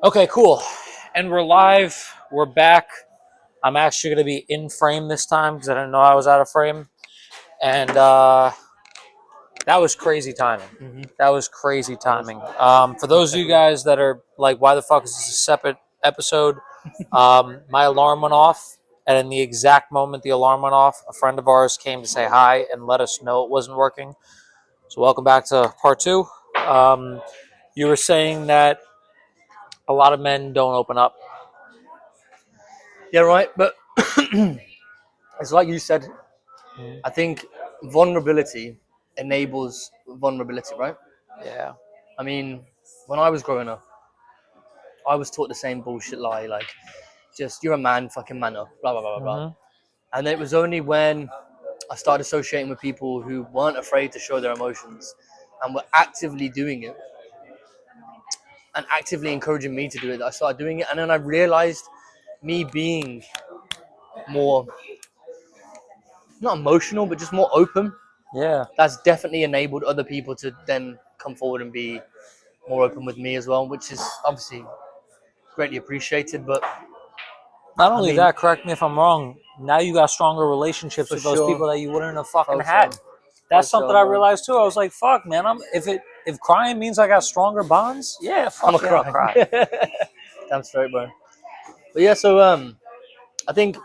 Okay, cool. And we're live. We're back. I'm actually going to be in frame this time because I didn't know I was out of frame. And that was crazy timing. That was crazy timing. For those of you guys that are like, why the fuck is this a separate episode? My alarm went off. And in the exact moment the alarm went off, a friend of ours came to say hi and let us know it wasn't working. So welcome back to part two. You were saying that a lot of men don't open up. Yeah, right. But it's like you said. I think vulnerability enables vulnerability, right? Yeah. I mean, when I was growing up, I was taught the same bullshit lie, like just you're a man, fucking man up, blah blah blah blah blah. Mm-hmm. And it was only when I started associating with people who weren't afraid to show their emotions and were actively doing it and actively encouraging me to do it that I started doing it. And then I realized me being more not emotional, but just more open. Yeah. That's definitely enabled other people to then come forward and be more open with me as well, which is obviously greatly appreciated. But Not I only mean, that, correct me if I'm wrong. Now you got stronger relationships for with those sure, people that you wouldn't have fucking for had. sure, for That's something sure, I bro. realized too. I was like, "Fuck, man! If crying means I got stronger bonds, yeah, I'm fuck a yeah, I'll cry. cry." Damn straight, bro. But yeah, so I think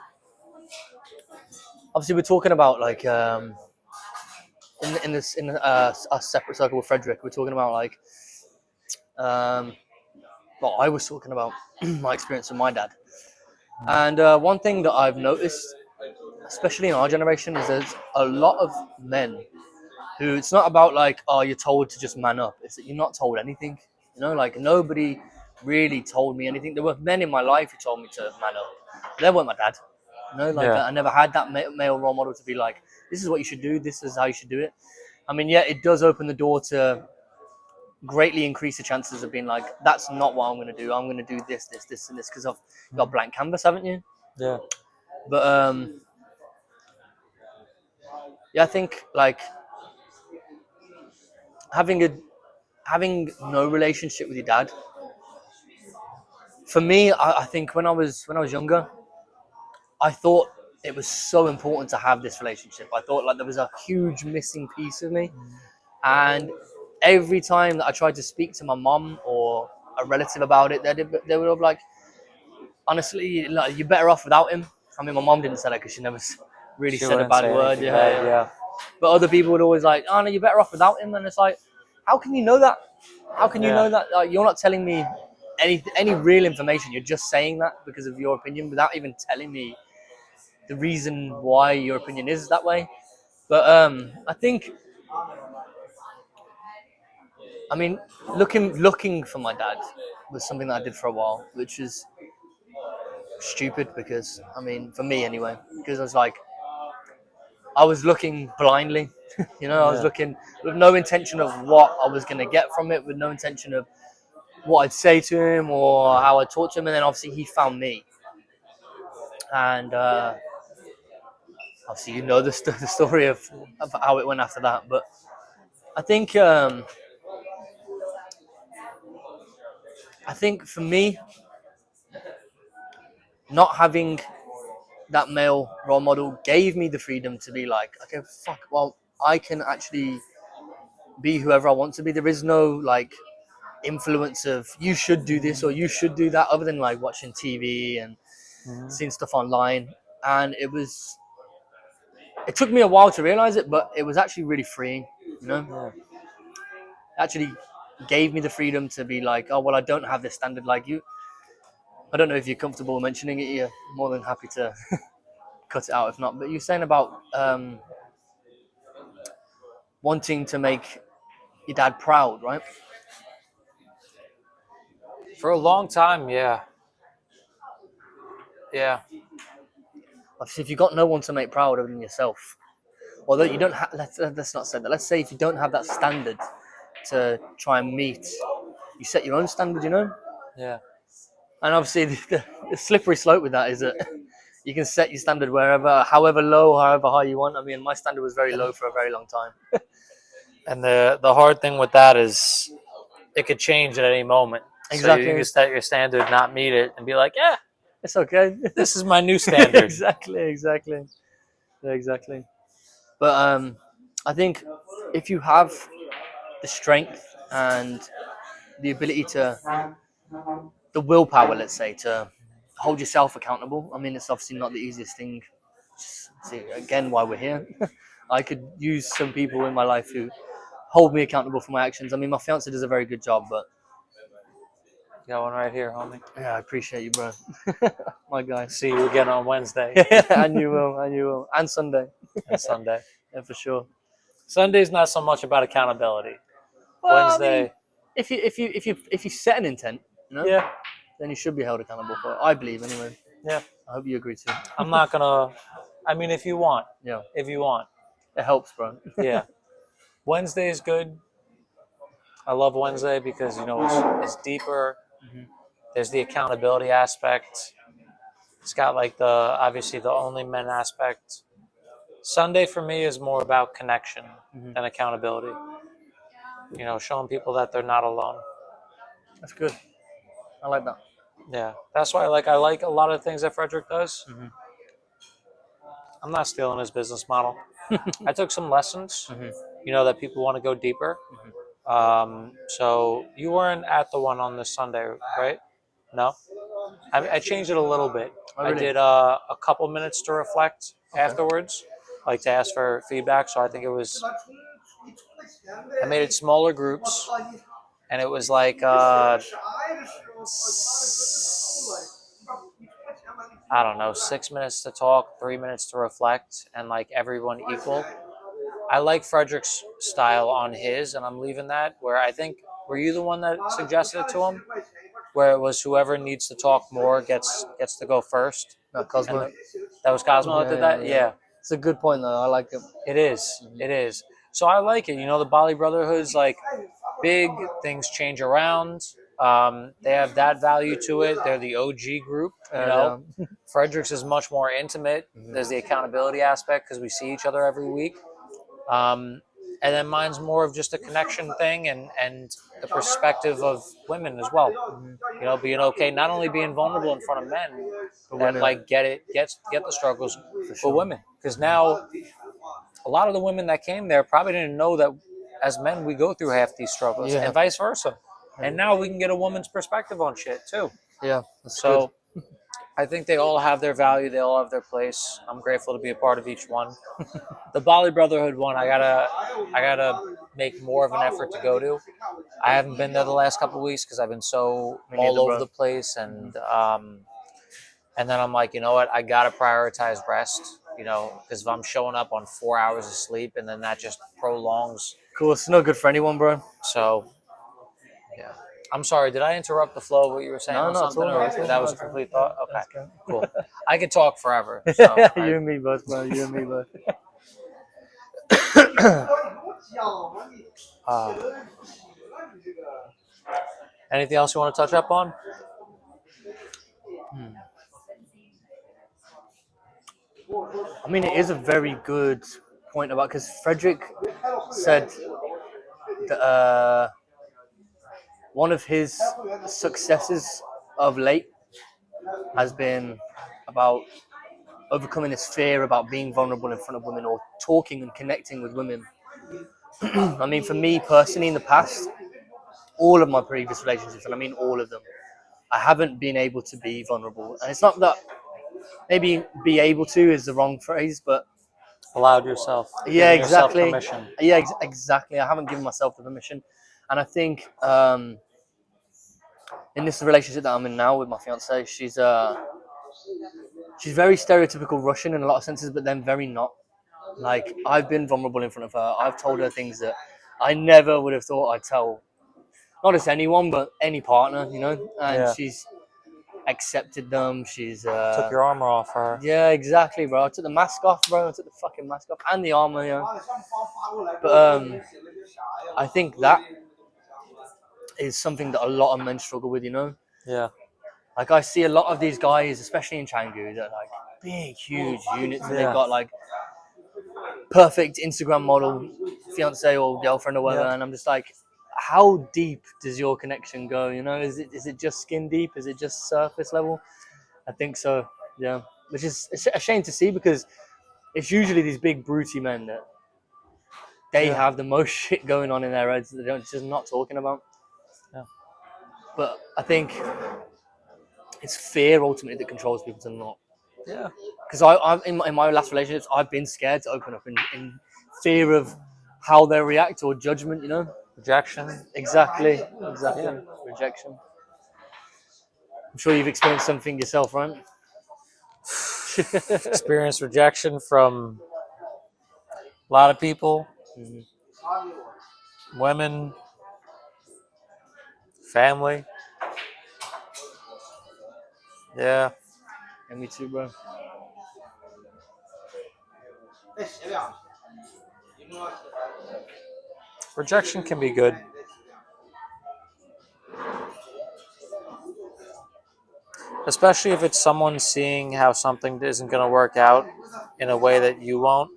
obviously we're talking about like in a separate circle with Frederick, we're talking about like um, well, I was talking about my experience with my dad, and one thing that I've noticed, especially in our generation, is there's a lot of men who it's not about like, oh, you're told to just man up. It's that you're not told anything. You know, like nobody really told me anything. There were men in my life who told me to man up. But they weren't my dad. You know, like Yeah. I never had that male role model to be like, this is what you should do. This is how you should do it. I mean, yeah, it does open the door to greatly increase the chances of being like, that's not what I'm going to do. I'm going to do this, this, this, and this because I've got blank canvas, haven't you? Yeah. But yeah, I think like having a having no relationship with your dad for me, I think when I was younger, I thought it was so important to have this relationship. I thought like there was a huge missing piece of me, and every time that I tried to speak to my mom or a relative about it, they were like, honestly, like, you're better off without him. I mean, my mom didn't say that because she never really She said a wouldn't bad say word. anything Yeah, bad. yeah, yeah. Yeah. But other people would always like, oh no, you're better off without him. And it's like, how can you know that? How can you Yeah. know that? Like, you're not telling me any real information. You're just saying that because of your opinion without even telling me the reason why your opinion is that way. But I think, I mean, looking for my dad was something that I did for a while, which is stupid because I mean, for me anyway, because I was like, I was looking blindly. You know, I was Yeah. looking with no intention of what I was going to get from it, with no intention of what I'd say to him or how I'd talk to him. And then obviously he found me. And obviously, you know the story of how it went after that. But I think for me, not having that male role model gave me the freedom to be like, okay, fuck, well, I can actually be whoever I want to be. There is no like influence of you should do this or you should do that, other than like watching TV and Mm-hmm. seeing stuff online. And it took me a while to realize it, but it was actually really freeing. You know, Yeah. it actually gave me the freedom to be like, oh well, I don't have this standard like you. I don't know if you're comfortable mentioning it. You're more than happy to cut it out if not. But you're saying about wanting to make your dad proud, right? For a long time, yeah. Yeah. Obviously, if you've got no one to make proud other than yourself, although you don't have, let's not say that. Let's say if you don't have that standard to try and meet, you set your own standard, you know. Yeah. And obviously, the slippery slope with that is that you can set your standard wherever, however low, however high you want. I mean, my standard was very low for a very long time. And the hard thing with that is it could change at any moment. Exactly. So you can set your standard, not meet it, and be like, yeah, It's okay. this is my new standard. Exactly. Yeah, exactly. But I think if you have the strength and the ability to, the willpower, let's say, to hold yourself accountable. I mean, it's obviously not the easiest thing. See, again, why we're here. I could use some people in my life who hold me accountable for my actions. I mean, my fiance does a very good job, but Got one right here, homie. yeah, I appreciate you, bro. My guy. See you again on Wednesday And you will, and Sunday, and Sunday. yeah, for sure. Sunday's not so much about accountability. Well, Wednesday, I mean, if you set an intent, yeah, then you should be held accountable for it. I believe, anyway. yeah. I hope you agree too. I'm not gonna. I mean, if you want, Yeah, if you want, it helps, bro. yeah. Wednesday is good. I love Wednesday because it's deeper. Mhm. There's the accountability aspect. It's got like the obviously the only men aspect. Sunday for me is more about connection Mhm. than accountability. Showing people that they're not alone. That's good. I like that. Yeah, that's why I like a lot of things that Frederick does. Mhm. I'm not stealing his business model. I took some lessons. Mhm. That people want to go deeper. So you weren't at the one on this Sunday, right? No, I changed it a little bit. Oh, I really? did a couple minutes to reflect Okay. afterwards, like to ask for feedback. So I think I made it smaller groups, and it was like I don't know, 6 minutes to talk, 3 minutes to reflect, and like everyone equal. I like Frederick's style on his, and I'm leaving that. Where I think, were you the one that suggested it to him? Where it was whoever needs to talk more gets to go first. No, Cosmo. And that was Cosmo that did that. Yeah, It's a good point, though. I like it. it is. It is. So I like it. The Bali Brotherhood's like big. Things change around. They have that value to it. They're the OG group. Frederick's is much more intimate. There's the accountability aspect because we see each other every week. And then mine's more of just a connection thing and the perspective of women as well. Being okay, not only being vulnerable in front of men, but women. like get the struggles for women. Because now a lot of the women that came there probably didn't know that as men we go through half these struggles and vice versa. And now we can get a woman's perspective on shit too. Yeah, that's So I think they all have their value. They all have their place. I'm grateful to be a part of each one. The Bali Brotherhood one, I gotta make more of an effort to go to. I haven't been there the last couple of weeks because I've been so all over the place, and then I'm like, you know what? I gotta prioritize rest. Because if I'm showing up on 4 hours of sleep, and then that just prolongs. cool. It's no good for anyone, bro. So, yeah. I'm sorry. Did I interrupt the flow of what you were saying? No, or not at something, all. or that was a complete thought. Okay, Let's go. cool. I could talk forever. So, You and me both, bro. You and me both. Anything else you want to touch up on? I mean, it is a very good point about because Frederick said that one of his successes of late has been about overcoming his fear about being vulnerable in front of women or talking and connecting with women. I mean, for me personally, in the past, all of my previous relationships, and I mean all of them, I haven't been able to be vulnerable. And it's not that maybe be able to is the wrong phrase, but Allowed yourself. yeah, Giving yourself exactly. permission. Yeah, exactly. I haven't given myself the permission, and I think in this relationship that I'm in now with my fiance, she's very stereotypical Russian in a lot of senses, but then very not. Like I've been vulnerable in front of her. I've told her things that I never would have thought I'd tell, not just anyone, but any partner, and Yeah. she's accepted them. She's Took your armor off her. yeah, exactly, bro. I took the mask off, bro. I took the fucking mask off and the armor, But I think that is something that a lot of men struggle with, Yeah. Like I see a lot of these guys, especially in Canggu, that are like big, huge units, and Yeah. they've got like perfect Instagram model fiance or girlfriend or whatever, Yeah. and I'm just like, how deep does your connection go? You know, is it just skin deep? Is it just surface level? I think so. Yeah, which is a shame to see because it's usually these big brutey men that they have the most shit going on in their heads that they're just not talking about. Yeah. But I think it's fear ultimately that controls people to not. Yeah. Because I'm in my last relationships, I've been scared to open up in fear of how they react or judgment. You know. Rejection. Exactly. Yeah. Rejection. I'm sure you've experienced something yourself, right? Experienced rejection from a lot of people, women, family. Yeah. And me too, bro. Rejection can be good. Especially if it's someone seeing how something isn't going to work out in a way that you won't.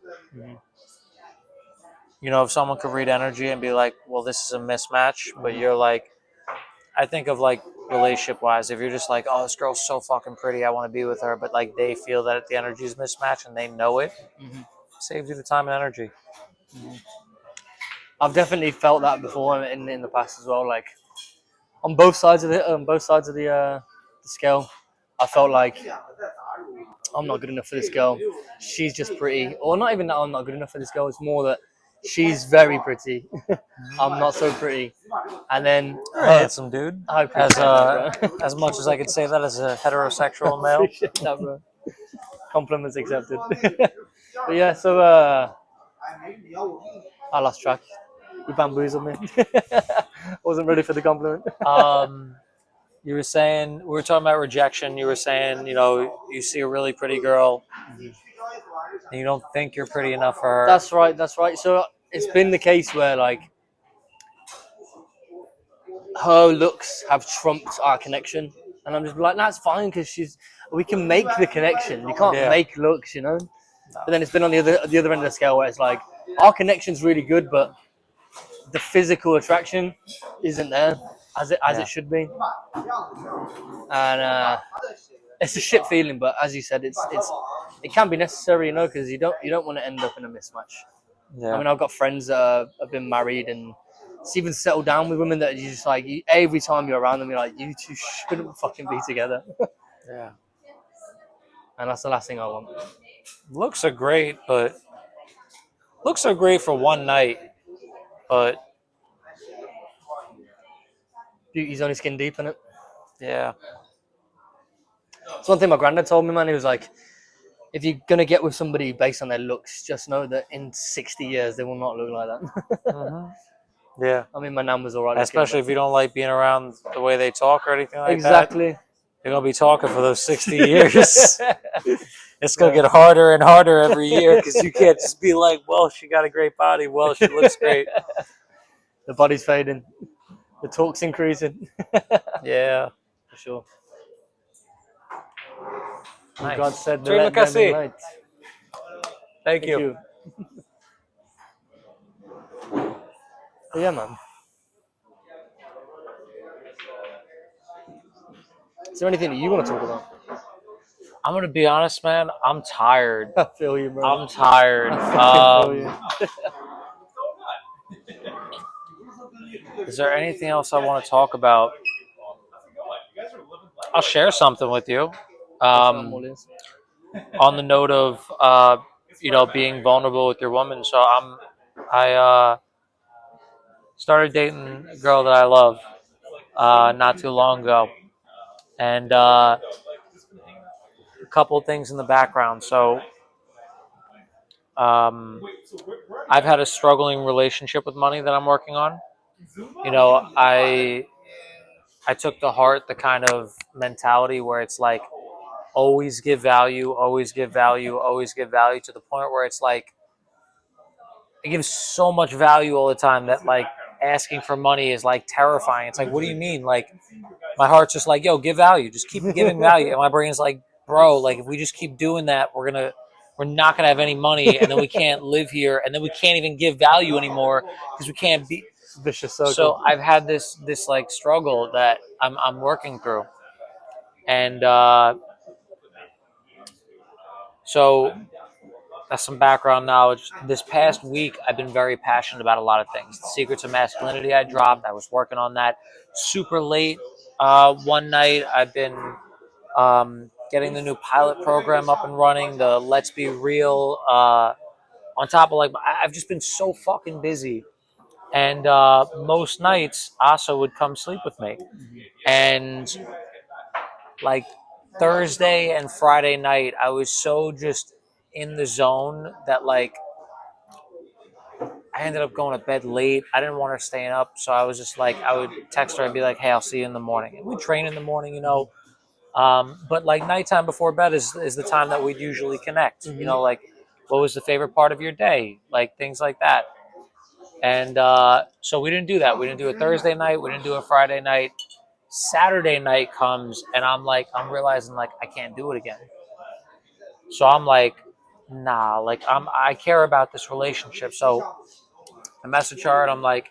You know, if someone could read energy and be like, well, this is a mismatch, but you're like, I think of like relationship wise, if you're just like, oh, this girl's so fucking pretty, I want to be with her, but like they feel that the energy is mismatched and they know it, saves you the time and energy. I've definitely felt that before in the past as well. Like on both sides of the scale, I felt like I'm not good enough for this girl. She's just pretty, or not even that I'm not good enough for this girl. It's more that she's very pretty. I'm not so pretty. And then You're a handsome dude. I appreciate that, bro. As much as I could say that as a heterosexual male. Appreciate that, bro. Compliments accepted. But yeah, so I lost track. You bamboozled me. Wasn't ready for the compliment. You were saying, we were talking about rejection. You were saying, you know, you see a really pretty girl and you don't think you're pretty enough for her. That's right. That's right. So it's been the case where like her looks have trumped our connection, and I'm just like, that's fine because we can make the connection. You can't make looks, you know. But then it's been on the other end of the scale where it's like our connection's really good, but the physical attraction isn't there as it should be, and it's a shit feeling. But as you said, it can be necessary, you know, because you don't want to end up in a mismatch. Yeah. I mean, I've got friends that have been married and it's even settled down with women that you just like every time you're around them, you're like, you two shouldn't fucking be together. Yeah. And that's the last thing I want. Looks are great, but looks are great for one night, but Beauty's only skin deep in it. yeah. It's one thing my granddad told me, man. He was like, if you're gonna get with somebody based on their looks, just know that in 60 years they will not look like that. Yeah. I mean, my nan was alright. Especially if you don't like being around the way they talk or anything like that. Exactly. You're gonna be talking for those 60 years. It's gonna get harder and harder every year because you can't just be like, well, she got a great body. Well, she looks great. The body's fading. The talk's increasing. Yeah. For sure. Nice. God said, Terima let there be kasih. light. Thank you. But yeah, man. Is there anything that you want to talk about? I'm gonna be honest, man. I'm tired. I feel you, bro. I'm tired. I feel you. Is there anything else I want to talk about? I'll share something with you. On the note of being vulnerable with your woman. So I started dating a girl that I love not too long ago, and a couple of things in the background. So I've had a struggling relationship with money that I'm working on. You know, I took to heart the kind of mentality where it's like always give value, always give value, always give value, to the point where it's like it gives so much value all the time that like asking for money is like terrifying. It's like, what do you mean? Like my heart's just like, yo, give value, just keep giving value, and my brain's like, bro, like if we just keep doing that, we're not gonna have any money, and then we can't live here, and then we can't even give value anymore because we can't be. Vicious circle. So I've had this like struggle that I'm working through, and so that's some background knowledge. This past week, I've been very passionate about a lot of things. The Secrets of Masculinity I dropped. I was working on that super late one night. I've been getting the new pilot program up and running. The Let's Be Real. On top of like, I've just been so fucking busy. And most nights, Asa would come sleep with me. And like Thursday and Friday night, I was so just in the zone that like I ended up going to bed late. I didn't want her staying up, so I was just like, I would text her and be like, "Hey, I'll see you in the morning." And we train in the morning, you know. But like nighttime before bed is the time that we'd usually connect. You know, like what was the favorite part of your day, like things like that. And so we didn't do that. We didn't do a Thursday night. We didn't do a Friday night. Saturday night comes, and I'm realizing like I can't do it again. So I'm like, nah, like I care about this relationship. So I message her and I'm like,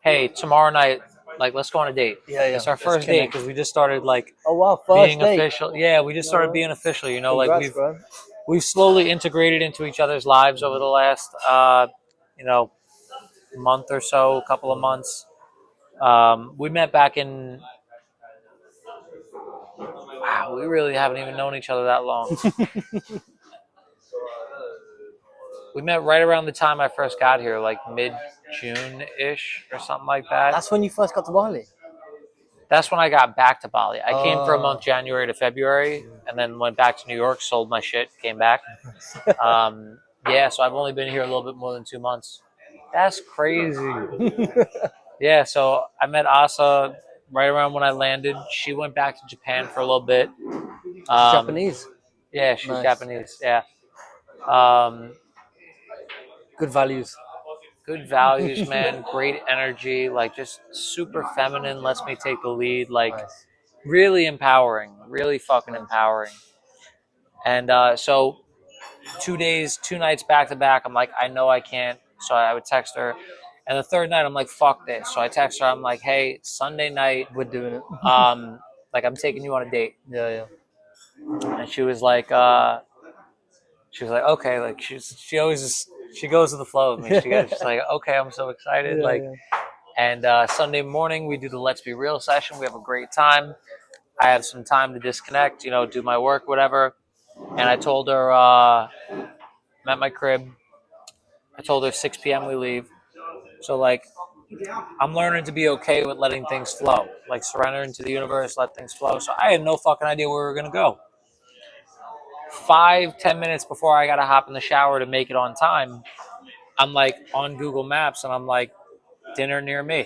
hey, tomorrow night, like let's go on a date. Yeah, It's our first date because we just started like Oh wow, first being date. official. Yeah, we just started being official. You know, Congrats, like bro. we've slowly integrated into each other's lives over the last you know, month or so, a couple of months. We met back in. Wow, we really haven't even known each other that long. We met right around the time I first got here, like mid-June-ish or something like that. That's when you first got to Bali. That's when I got back to Bali. I came for a month, January to February, and then went back to New York, sold my shit, came back. Yeah, so I've only been here a little bit more than 2 months. That's crazy. Yeah, so I met Asa right around when I landed. She went back to Japan for a little bit. Japanese. Yeah, she's Nice. Japanese. Yeah. Good values. Good values, man. Great energy. Like just super feminine. Lets me take the lead. Like Nice. really empowering. Really fucking empowering. And so 2 days, 2 nights back to back. I'm like, I know I can't. So I would text her. And the third night, I'm like, fuck this. So I text her. I'm like, hey, Sunday night, We're doing it. like I'm taking you on a date. Yeah. And she was like, okay. Like she always just she goes with the flow with me. She's like, okay, I'm so excited. Yeah, like, yeah. and Sunday morning we do the Let's Be Real session. We have a great time. I have some time to disconnect, you know, do my work, whatever. And I told her, I'm at my crib. I told her 6 p.m. we leave. So like, I'm learning to be okay with letting things flow, like surrendering to the universe, let things flow. So I had no fucking idea where we were gonna go. 5-10 minutes before I gotta hop in the shower to make it on time, I'm like on Google Maps and I'm like, dinner near me.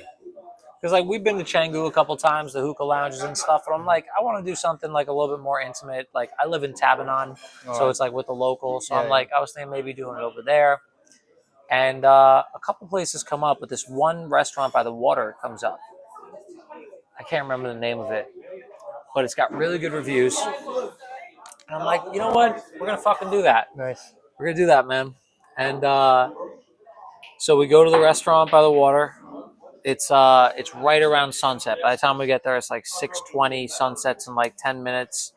Because like we've been to Canggu a couple times, the hookah lounges and stuff, but I'm like, I want to do something like a little bit more intimate. Like I live in Tabanon, so it's like with the locals. So I'm like, I was thinking maybe doing it over there. And a couple places come up, but this one restaurant by the water comes up. I can't remember the name of it, but it's got really good reviews. And I'm like, you know what? We're gonna fucking do that. Nice. We're gonna do that, man. And so we go to the restaurant by the water. It's right around sunset. By the time we get there, it's like 6:20. Sunsets in like 10 minutes.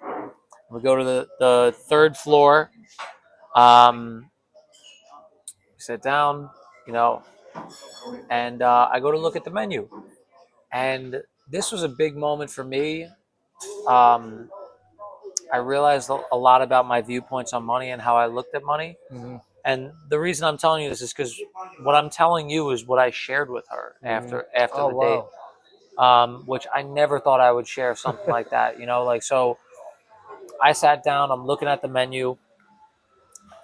We go to the third floor. We sit down, you know, and I go to look at the menu. And this was a big moment for me. I realized a lot about my viewpoints on money and how I looked at money. Mm-hmm. And the reason I'm telling you this is because what I'm telling you is what I shared with her after the date, which I never thought I would share something like that. You know, like so. I sat down. I'm looking at the menu,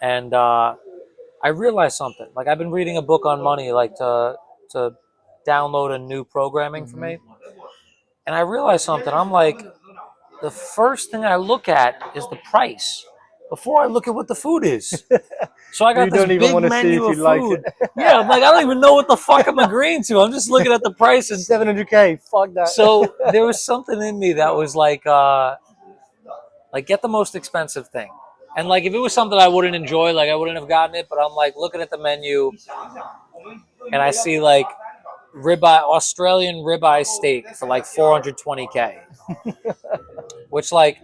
and I realized something. Like I've been reading a book on money, like to download a new programming for me, and I realized something. I'm like, the first thing I look at is the price before I look at what the food is. So I got this big menu of food. Yeah, I'm like, I don't even know what the fuck I'm agreeing to. I'm just looking at the price and 700K. Fuck that. So there was something in me that was like get the most expensive thing. And like if it was something I wouldn't enjoy, like I wouldn't have gotten it. But I'm like looking at the menu, and I see like ribeye, Australian ribeye steak for like 420K. Which, like,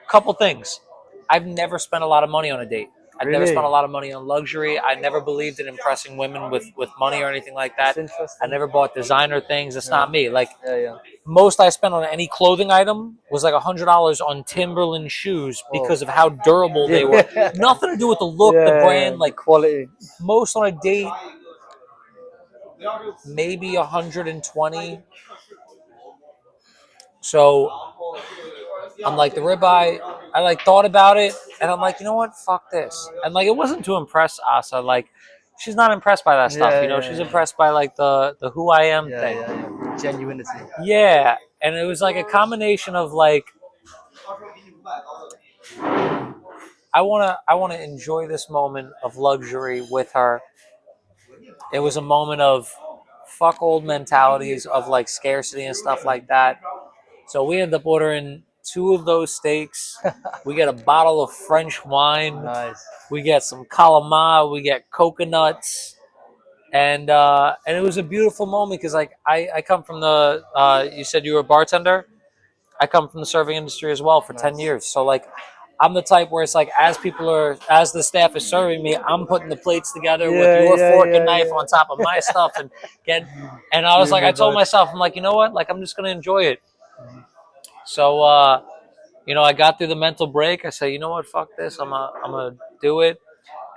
couple things. I've never spent a lot of money on a date. I've never Really? spent a lot of money on luxury. I never believed in impressing women with money or anything like that. That's interesting. I never bought designer things. It's not me. Like, Yeah. most I spent on any clothing item was like $100 on Timberland shoes because of how durable they were. Yeah. Nothing to do with the look, the brand. Like, quality. most on a date, maybe 120. So I'm like, the ribeye, I like thought about it and I'm like, you know what? Fuck this. And like, it wasn't to impress Asa. Like, she's not impressed by that stuff. You know, she's impressed by like the who I am thing. Yeah. Genuinity. Yeah. And it was like a combination of like, I wanna enjoy this moment of luxury with her. It was a moment of fuck old mentalities of like scarcity and stuff like that. So we end up ordering 2 of those steaks. We get a bottle of French wine. Nice. We get some calamari. We get coconuts, and it was a beautiful moment because like I come from the you said you were a bartender. I come from the serving industry as well for 10 years. So like I'm the type where it's like as the staff is serving me, I'm putting the plates together with your fork and knife on top of my stuff and I was like, I told myself, I'm like, you know what? Like I'm just gonna enjoy it. So you know, I got through the mental break. I said, you know what? Fuck this. I'm gonna do it,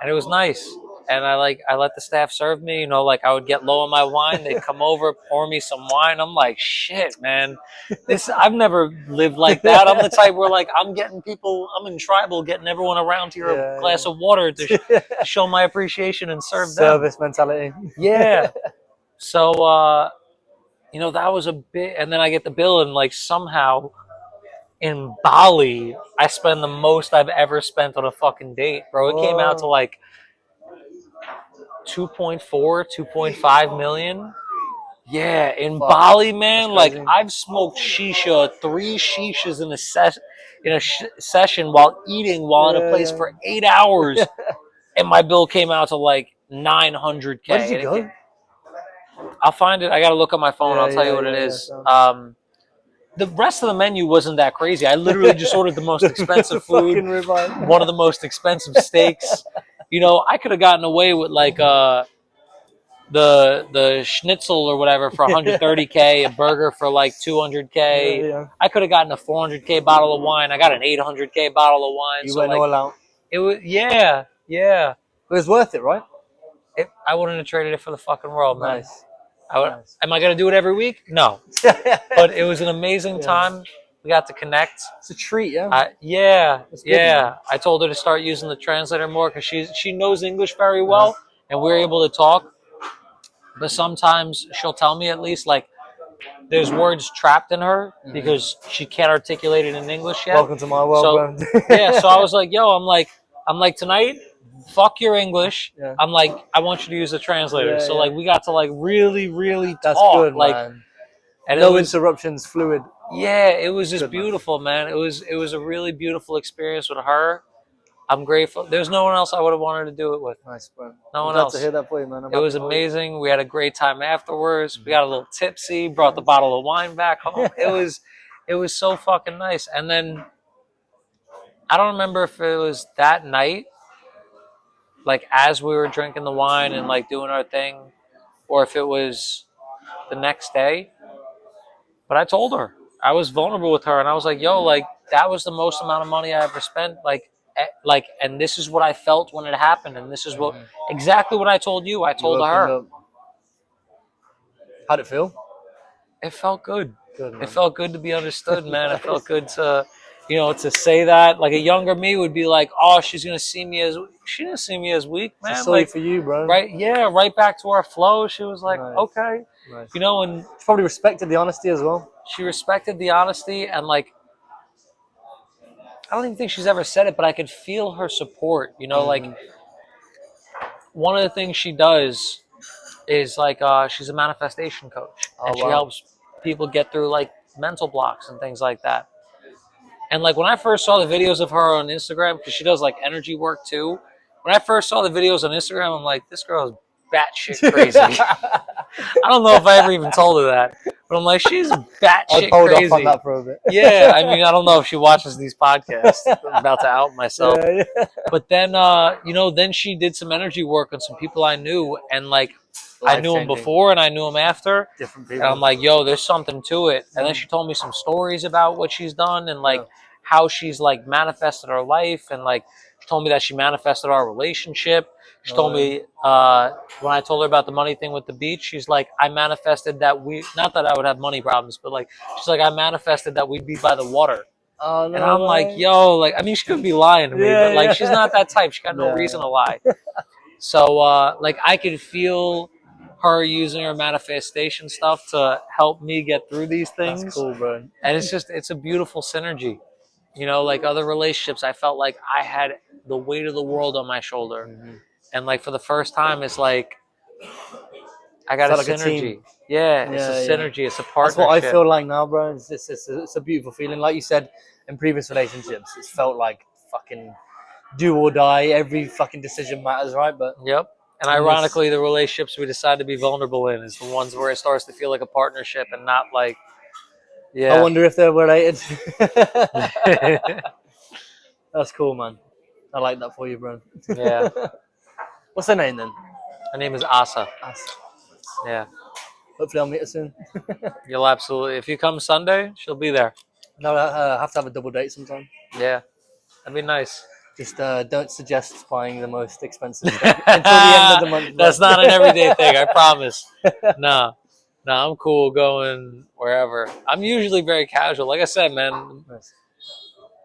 and it was nice. And I let the staff serve me. You know, like I would get low on my wine. They'd come over, pour me some wine. I'm like, shit, man. I've never lived like that. I'm the type where like I'm in tribal, getting everyone around here a glass of water to show my appreciation and serve them. Service mentality. Yeah. So you know, that was a bit. And then I get the bill, and like somehow in Bali, I spend the most I've ever spent on a fucking date, bro. It came out to like 2.4, 2.5 million. Yeah, in Bali, man. Like I've smoked shisha, 3 shishas in a session while eating while in a place for 8 hours, and my bill came out to like 900K. Where did you go? I'll find it. I gotta look on my phone. I'll tell you what it is. The rest of the menu wasn't that crazy. I literally just ordered the most expensive food, one of the most expensive steaks. You know, I could have gotten away with like the schnitzel or whatever for 130K, a burger for like 200K. I could have gotten a 400K bottle of wine. I got an 800K bottle of wine. You went all out. It was yeah. It was worth it, right? I wouldn't have traded it for the fucking world, man. Nice. Am I going to do it every week? No. But it was an amazing time. We got to connect. It's a treat, yeah? I told her to start using the translator more because she knows English very well, and we're able to talk. But sometimes she'll tell me at least, like, there's words trapped in her because she can't articulate it in English yet. Welcome to my world, so, so I was like, yo, I'm like tonight, fuck your English. I'm like, I want you to use the translator. So like we got to like really talk. That's good, like, man. And no interruptions, fluid. Yeah, it was just beautiful, man. It was a really beautiful experience with her. I'm grateful. There's no one else I would have wanted to do it with. Nice, bro. No one else. Glad to hear that for you, man. It was amazing. We had a great time afterwards. We got a little tipsy. Brought the bottle of wine back home. It was so fucking nice. And then I don't remember if it was that night, like as we were drinking the wine and like doing our thing, or if it was the next day. But I told her, I was vulnerable with her, and I was like, yo, like that was the most amount of money I ever spent, like, and this is what I felt when it happened, and this is what exactly what I told you. I told her. How'd it feel? It felt good. It felt good to be understood, man. It felt good to, you know, to say that. Like a younger me would be like, oh, she didn't see me as weak, man. Sorry for you, bro. Right? Yeah, right back to our flow. She was like, okay. Nice. You know, and she probably respected the honesty as well. She respected the honesty, and like, I don't even think she's ever said it, but I could feel her support. You know, like one of the things she does is like she's a manifestation coach, and she helps people get through like mental blocks and things like that. And like when I first saw the videos of her on Instagram, because she does like energy work too. When I first saw the videos on Instagram, I'm like, this girl is batshit crazy. I don't know if I ever even told her that, but I'm like, she's I'd batshit hold crazy. off on that for a bit. Yeah, I mean, I don't know if she watches these podcasts. I'm about to out myself. Yeah, yeah. But then, then she did some energy work on some people I knew, and like I knew them Life-changing. before and I knew them after. Different And people. I'm like, yo, there's something to it. And then she told me some stories about what she's done and like how she's like manifested her life, and like she told me that she manifested our relationship. She told me when I told her about the money thing with the beach, she's like, I manifested that not that I would have money problems, but like she's like, I manifested that we'd be by the water. Oh, no And I'm way. like, yo, like, I mean, she could be lying to me, Yeah, but like, yeah. she's not that type. She got no reason to lie. So, like, I could feel her using her manifestation stuff to help me get through these things. That's cool, bro. And it's a beautiful synergy. You know, like other relationships, I felt like I had the weight of the world on my shoulder. Mm-hmm. And like for the first time, it's like, I got Felt a like a team. synergy. Yeah, it's a Yeah, synergy. It's a That's partnership. what I feel like now, bro. It's a beautiful feeling. Like you said, in previous relationships, it's felt like fucking do or die. Every fucking decision matters, right? But Yep. And ironically, the relationships we decide to be vulnerable in is the ones where it starts to feel like a partnership and not like, I wonder if they're related. yeah. That's cool, man. I like that for you, bro. Yeah. What's her name then? Her name is Asa. Asa. Yeah. Hopefully I'll meet her soon. You'll absolutely, if you come Sunday, she'll be there. No, I have to have a double date sometime. Yeah. That'd be nice. Just don't suggest buying the most expensive stuff until the end of the month. That's not an everyday thing, I promise. No, I'm cool going wherever. I'm usually very casual. Like I said, man, Nice.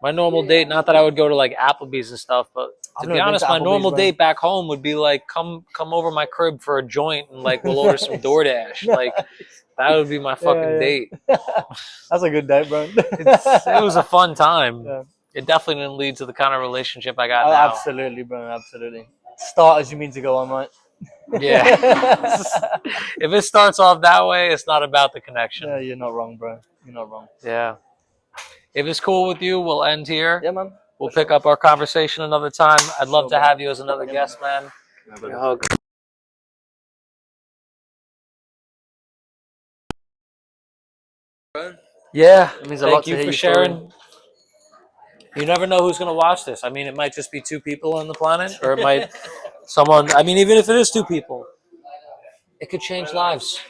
my normal date, not that I would go to like Applebee's and stuff, but to be honest, my normal date back home would be like, come over my crib for a joint and like we'll order some DoorDash. Like that would be my fucking date. That's a good date, bro. It was a fun time. Yeah. It definitely didn't lead to the kind of relationship I got now. Absolutely, bro. Absolutely. Start as you mean to go on, right? Yeah. If it starts off that way, it's not about the connection. Yeah, you're not wrong, bro. You're not wrong. Yeah. If it's cool with you, we'll end here. Yeah, man. We'll pick up our conversation another time. I'd love to have you as another guest, man. Yeah. It means a lot Thank you to hear for your sharing. story. You never know who's going to watch this. I mean, it might just be 2 people on the planet, or it might someone. I mean, even if it is 2 people, it could change lives.